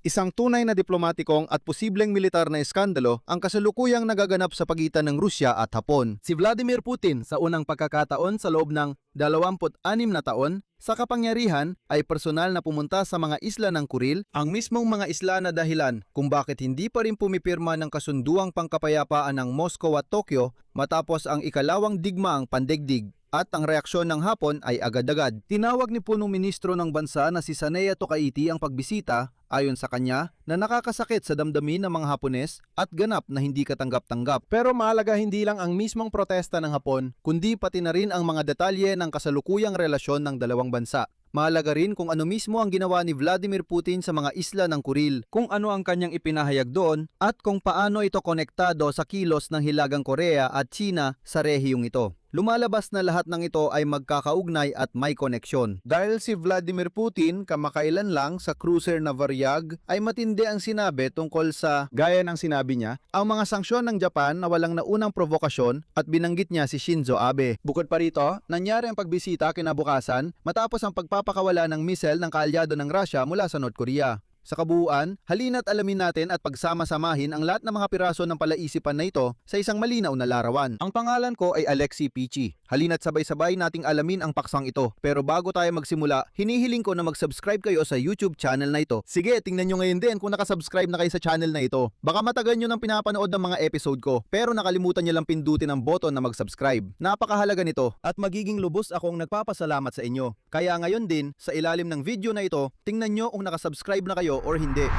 Isang tunay na diplomatikong at posibleng militar na iskandalo ang kasalukuyang nagaganap sa pagitan ng Rusya at Hapon. Si Vladimir Putin sa unang pagkakataon sa loob ng 26 na taon sa kapangyarihan ay personal na pumunta sa mga isla ng Kuril, ang mismong mga isla na dahilan kung bakit hindi pa rin pumipirma ng kasunduang pangkapayapaan ng Moscow at Tokyo matapos ang ikalawang digmaang pandaigdig. At ang reaksyon ng Hapon ay agad-agad. Tinawag ni punong ministro ng bansa na si Sanea Tokaiti ang pagbisita, ayon sa kanya, na nakakasakit sa damdamin ng mga Hapones at ganap na hindi katanggap-tanggap. Pero mahalaga hindi lang ang mismong protesta ng Hapon, kundi pati na rin ang mga detalye ng kasalukuyang relasyon ng dalawang bansa. Mahalaga rin kung ano mismo ang ginawa ni Vladimir Putin sa mga isla ng Kuril, kung ano ang kanyang ipinahayag doon, at kung paano ito konektado sa kilos ng Hilagang Korea at China sa rehiyong ito. Lumalabas na lahat ng ito ay magkakaugnay at may koneksyon. Dahil si Vladimir Putin kamakailan lang sa cruiser na Varyag ay matindi ang sinabi tungkol sa, gaya ng sinabi niya, ang mga sanksyon ng Japan na walang naunang provokasyon at binanggit niya si Shinzo Abe. Bukod pa rito, nangyari ang pagbisita kinabukasan matapos ang pagpapakawala ng missile ng kaalyado ng Russia mula sa North Korea. Sa kabuuan, halina't alamin natin at pagsama-samahin ang lahat ng mga piraso ng palaisipan na ito sa isang malinaw na larawan. Ang pangalan ko ay Alexi Pichi. Halina't sabay-sabay nating alamin ang paksang ito. Pero bago tayo magsimula, hinihiling ko na mag-subscribe kayo sa YouTube channel na ito. Sige, tingnan nyo ngayon din kung nakasubscribe na kayo sa channel na ito. Baka matagal nyo nang pinapanood ng mga episode ko, pero nakalimutan nyo lang pindutin ang button na mag-subscribe. Napakahalaga nito at magiging lubos akong nagpapasalamat sa inyo. Kaya ngayon din, sa ilalim ng video na ito, tingnan nyo kung nakasubscribe na kayo or hindi.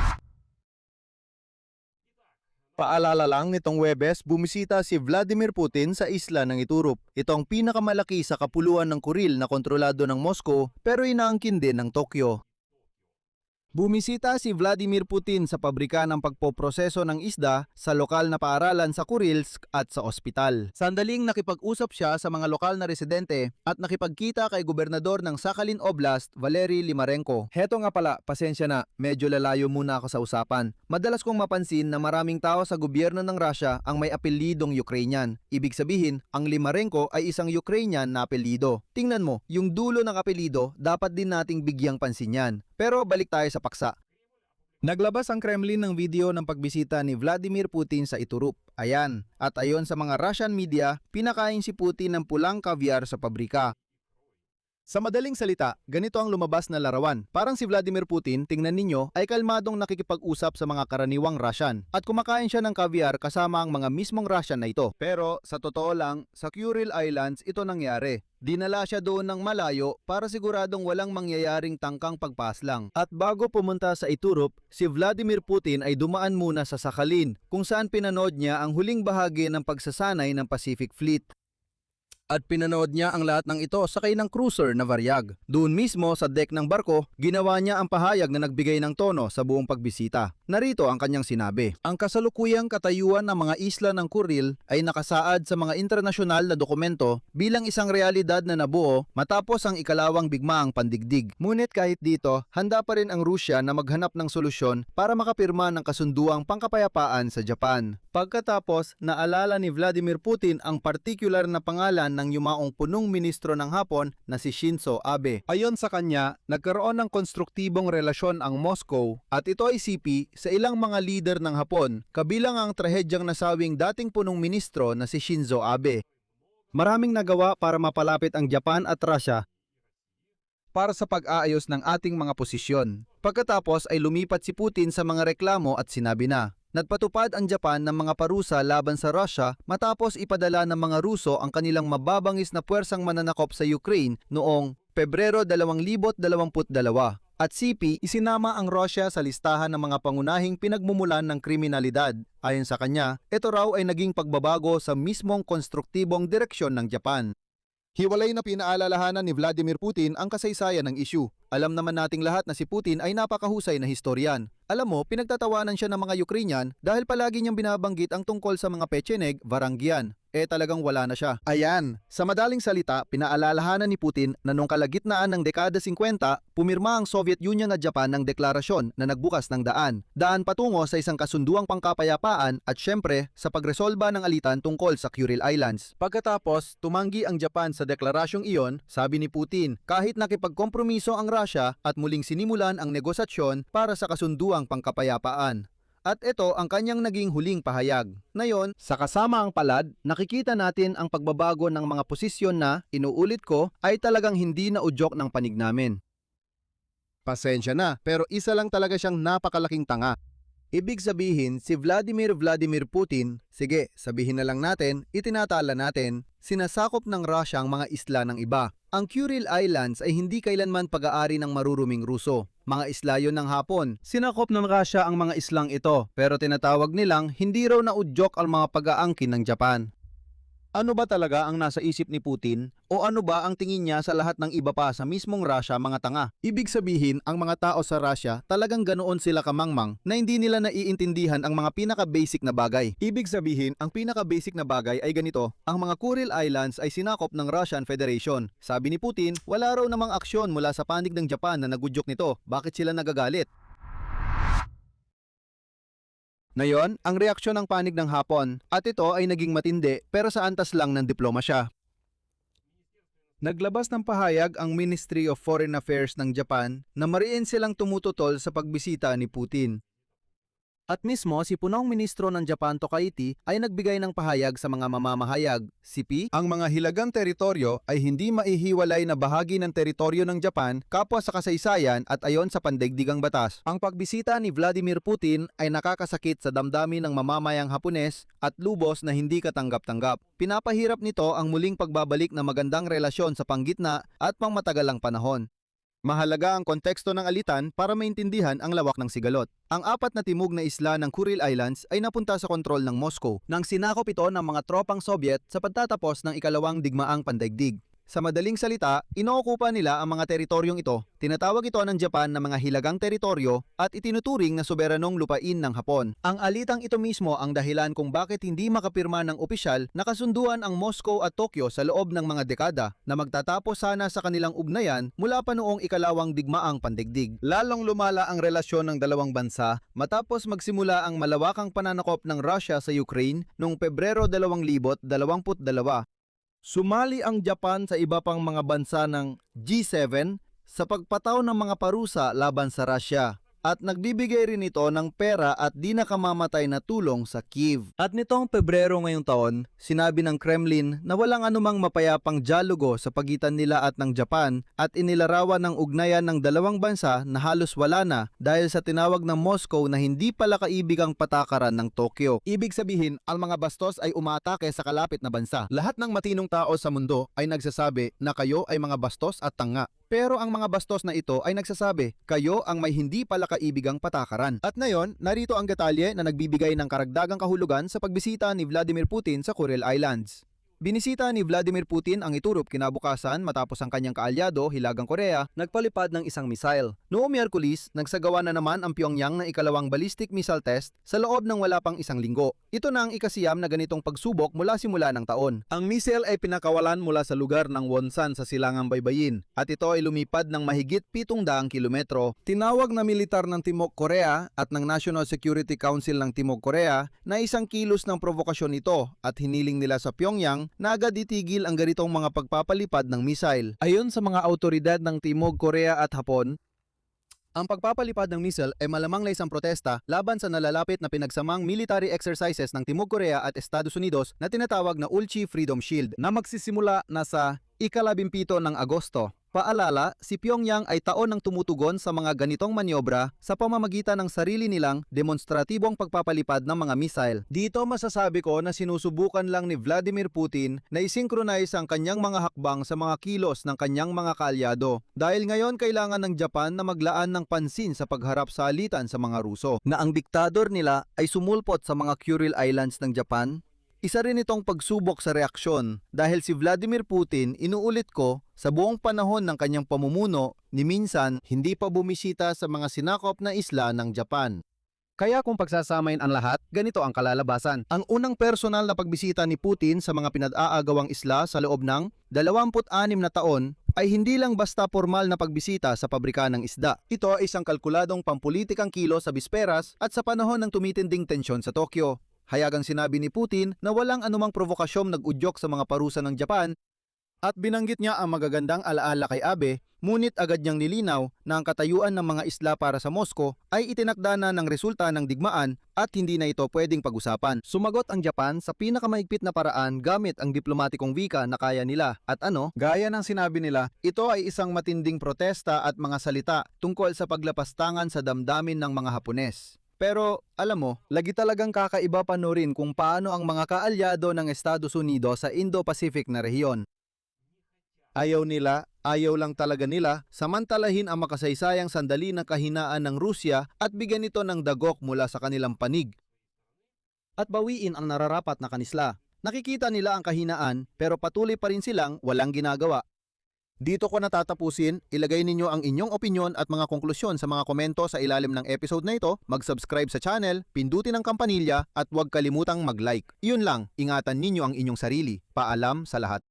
Paalala lang, nitong Huwebes, bumisita si Vladimir Putin sa isla ng Iturup. Ito ang pinakamalaki sa kapuluan ng Kuril na kontrolado ng Moscow pero inaangkin din ng Tokyo. Bumisita si Vladimir Putin sa pabrika ng pagpoproseso ng isda sa lokal na paaralan sa Kurilsk at sa ospital. Sandaling nakipag-usap siya sa mga lokal na residente at nakipagkita kay gobernador ng Sakhalin Oblast, Valery Limarenko. Heto nga pala, pasensya na, medyo lalayo muna ako sa usapan. Madalas kong mapansin na maraming tao sa gobyerno ng Russia ang may apelyidong Ukrainian. Ibig sabihin, ang Limarenko ay isang Ukrainian na apelyido. Tingnan mo, yung dulo ng apelyido, dapat din nating bigyang pansin yan. Pero balik tayo sa paksa. Naglabas ang Kremlin ng video ng pagbisita ni Vladimir Putin sa Iturup. Ayan, at ayon sa mga Russian media, pinakain si Putin ng pulang caviar sa pabrika. Sa madaling salita, ganito ang lumabas na larawan. Parang si Vladimir Putin, tingnan ninyo, ay kalmadong nakikipag-usap sa mga karaniwang Russian. At kumakain siya ng caviar kasama ang mga mismong Russian na ito. Pero sa totoo lang, sa Kuril Islands ito nangyari. Dinala siya doon ng malayo para siguradong walang mangyayaring tangkang pagpaslang. At bago pumunta sa Iturup, si Vladimir Putin ay dumaan muna sa Sakhalin, kung saan pinanood niya ang huling bahagi ng pagsasanay ng Pacific Fleet. At pinanood niya ang lahat ng ito sakay ng cruiser na Varyag. Doon mismo sa deck ng barko, ginawa niya ang pahayag na nagbigay ng tono sa buong pagbisita. Narito ang kanyang sinabi. Ang kasalukuyang katayuan ng mga isla ng Kuril ay nakasaad sa mga internasyonal na dokumento bilang isang realidad na nabuo matapos ang ikalawang bigmaang pandigdig. Ngunit kahit dito, handa pa rin ang Rusya na maghanap ng solusyon para makapirma ng kasunduang pangkapayapaan sa Japan. Pagkatapos, naalala ni Vladimir Putin ang partikular na pangalan ng yumaong punong ministro ng Hapon na si Shinzo Abe. Ayon sa kanya, nagkaroon ng konstruktibong relasyon ang Moscow at ito ay sipi sa ilang mga lider ng Hapon, kabilang ang trahedyang nasawing dating punong ministro na si Shinzo Abe. Maraming nagawa para mapalapit ang Japan at Russia para sa pag-aayos ng ating mga posisyon. Pagkatapos ay lumipat si Putin sa mga reklamo at sinabi na, nagpatupad ang Japan ng mga parusa laban sa Russia matapos ipadala ng mga Ruso ang kanilang mababangis na puwersang mananakop sa Ukraine noong Pebrero 2022. At CP, isinama ang Russia sa listahan ng mga pangunahing pinagmumulan ng kriminalidad. Ayon sa kanya, ito raw ay naging pagbabago sa mismong konstruktibong direksyon ng Japan. Hiwalay na pinaalalahanan ni Vladimir Putin ang kasaysayan ng issue. Alam naman nating lahat na si Putin ay napakahusay na historian. Alam mo, pinagtatawanan siya ng mga Ukrainian dahil palagi niyang binabanggit ang tungkol sa mga Pecheneg, Varangian. talagang wala na siya. Ayan, sa madaling salita, pinaalalahanan ni Putin na nung kalagitnaan ng dekada 50, pumirma ang Soviet Union at Japan ng deklarasyon na nagbukas ng daan patungo sa isang kasunduang pangkapayapaan at syempre sa pagresolba ng alitan tungkol sa Kuril Islands. Pagkatapos, tumanggi ang Japan sa deklarasyong iyon, sabi ni Putin, kahit nakipagkompromiso ang Russia at muling sinimulan ang negosasyon para sa kasunduang pangkapayapaan. At ito ang kanyang naging huling pahayag. Ngayon, sa kasama ang palad, nakikita natin ang pagbabago ng mga posisyon na, inuulit ko, ay talagang hindi na udyok ng panig namin. Pasensya na, pero isa lang talaga siyang napakalaking tanga. Ibig sabihin, si Vladimir Putin, sige, sabihin na lang natin, itinatala natin, sinasakop ng Russia ang mga isla ng iba. Ang Kuril Islands ay hindi kailanman pag-aari ng maruruming Ruso. Mga isla yon ng Hapon. Sinakop ng Russia ang mga islang ito, pero tinatawag nilang hindi raw na udyok ang mga pag-aangkin ng Japan. Ano ba talaga ang nasa isip ni Putin? O ano ba ang tingin niya sa lahat ng iba pa sa mismong Russia mga tanga? Ibig sabihin, ang mga tao sa Russia talagang ganoon sila kamangmang na hindi nila naiintindihan ang mga pinaka-basic na bagay. Ibig sabihin, ang pinaka-basic na bagay ay ganito, ang mga Kuril Islands ay sinakop ng Russian Federation. Sabi ni Putin, wala raw namang aksyon mula sa panig ng Japan na nagudyok nito. Bakit sila nagagalit? Ngayon, ang reaksyon ng panig ng Hapon at ito ay naging matindi pero sa antas lang ng diplomasya. Naglabas ng pahayag ang Ministry of Foreign Affairs ng Japan na mariin silang tumututol sa pagbisita ni Putin. At mismo si punong ministro ng Japan Tokaichi ay nagbigay ng pahayag sa mga mamamahayag. CP, ang mga hilagang teritoryo ay hindi maihiwalay na bahagi ng teritoryo ng Japan kapwa sa kasaysayan at ayon sa pandaigdigang batas. Ang pagbisita ni Vladimir Putin ay nakakasakit sa damdamin ng mamamayang Hapones at lubos na hindi katanggap-tanggap. Pinapahirap nito ang muling pagbabalik na magandang relasyon sa panggitna at pangmatagalang panahon. Mahalaga ang konteksto ng alitan para maintindihan ang lawak ng sigalot. Ang apat na timog na isla ng Kuril Islands ay napunta sa kontrol ng Moscow nang sinakop ito ng mga tropang Soviet sa pagtatapos ng ikalawang digmaang pandaigdig. Sa madaling salita, inookupa nila ang mga teritoryong ito. Tinatawag ito ng Japan na mga hilagang teritoryo at itinuturing na soberanong lupain ng Hapon. Ang alitang ito mismo ang dahilan kung bakit hindi makapirma ng opisyal na kasunduan ang Moscow at Tokyo sa loob ng mga dekada na magtatapos sana sa kanilang ugnayan mula pa noong ikalawang digmaang pandaigdig. Lalong lumala ang relasyon ng dalawang bansa matapos magsimula ang malawakang pananakop ng Russia sa Ukraine noong Pebrero 2022. Sumali ang Japan sa iba pang mga bansa ng G7 sa pagpataw ng mga parusa laban sa Russia at nagbibigay rin ito ng pera at di nakamamatay na tulong sa Kiev. At nitong Pebrero ngayong taon, sinabi ng Kremlin na walang anumang mapayapang dialogo sa pagitan nila at ng Japan at inilarawan ng ugnayan ng dalawang bansa na halos wala na dahil sa tinawag ng Moscow na hindi pala kaibigang patakaran ng Tokyo. Ibig sabihin, ang mga bastos ay umaatake sa kalapit na bansa. Lahat ng matinong tao sa mundo ay nagsasabi na kayo ay mga bastos at tanga. Pero ang mga bastos na ito ay nagsasabi, kayo ang may hindi pala kaibigang patakaran. At ngayon, narito ang detalye na nagbibigay ng karagdagang kahulugan sa pagbisita ni Vladimir Putin sa Kuril Islands. Binisita ni Vladimir Putin ang Iturup kinabukasan matapos ang kanyang kaalyado, Hilagang Korea, nagpalipad ng isang misail. Noong Miyerkules, nagsagawa na naman ang Pyongyang ng ikalawang ballistic missile test sa loob ng wala pang isang linggo. Ito na ang ikasiyam na ganitong pagsubok mula simula ng taon. Ang missile ay pinakawalan mula sa lugar ng Wonsan sa Silangang Baybayin at ito ay lumipad ng mahigit 700 kilometro. Tinawag na militar ng Timog Korea at ng National Security Council ng Timog Korea na isang kilos ng provokasyon ito at hiniling nila sa Pyongyang na agad itigil ang ganitong mga pagpapalipad ng missile. Ayon sa mga autoridad ng Timog Korea at Hapon, ang pagpapalipad ng missile ay malamang na isang protesta laban sa nalalapit na pinagsamang military exercises ng Timog Korea at Estados Unidos na tinatawag na Ulchi Freedom Shield na magsisimula na sa ika-17 ng Agosto. Paalala, si Pyongyang ay taon nang tumutugon sa mga ganitong manyobra sa pamamagitan ng sarili nilang demonstratibong pagpapalipad ng mga missile. Dito masasabi ko na sinusubukan lang ni Vladimir Putin na isynchronize ang kanyang mga hakbang sa mga kilos ng kanyang mga kaalyado. Dahil ngayon kailangan ng Japan na maglaan ng pansin sa pagharap sa alitan sa mga Ruso, na ang diktador nila ay sumulpot sa mga Kuril Islands ng Japan. Isa rin itong pagsubok sa reaksyon dahil si Vladimir Putin, inuulit ko, sa buong panahon ng kanyang pamumuno, ni minsan hindi pa bumisita sa mga sinakop na isla ng Japan. Kaya kung pagsasamain ang lahat, ganito ang kalalabasan. Ang unang personal na pagbisita ni Putin sa mga pinag-aagawang isla sa loob ng 26 na taon ay hindi lang basta formal na pagbisita sa pabrika ng isda. Ito ay isang kalkuladong pampulitikang kilo sa bisperas at sa panahon ng tumitinding tensyon sa Tokyo. Hayagang sinabi ni Putin na walang anumang provokasyong nag-udyok sa mga parusa ng Japan at binanggit niya ang magagandang alaala kay Abe, ngunit agad niyang nilinaw na ang katayuan ng mga isla para sa Moscow ay itinakda na ng resulta ng digmaan at hindi na ito pwedeng pag-usapan. Sumagot ang Japan sa pinakamahigpit na paraan gamit ang diplomatikong wika na kaya nila at gaya ng sinabi nila, ito ay isang matinding protesta at mga salita tungkol sa paglapastangan sa damdamin ng mga Hapones. Pero alam mo, lagi talagang kakaiba panurin kung paano ang mga kaalyado ng Estados Unidos sa Indo-Pacific na rehiyon. Ayaw lang talaga nila samantalahin ang makasaysayang sandali ng kahinaan ng Rusya at bigyan ito ng dagok mula sa kanilang panig. At bawiin ang nararapat na kanisla. Nakikita nila ang kahinaan pero patuloy pa rin silang walang ginagawa. Dito ko natatapusin, ilagay ninyo ang inyong opinyon at mga konklusyon sa mga komento sa ilalim ng episode na ito, mag-subscribe sa channel, pindutin ang kampanilya at huwag kalimutang mag-like. Iyon lang, ingatan ninyo ang inyong sarili. Paalam sa lahat.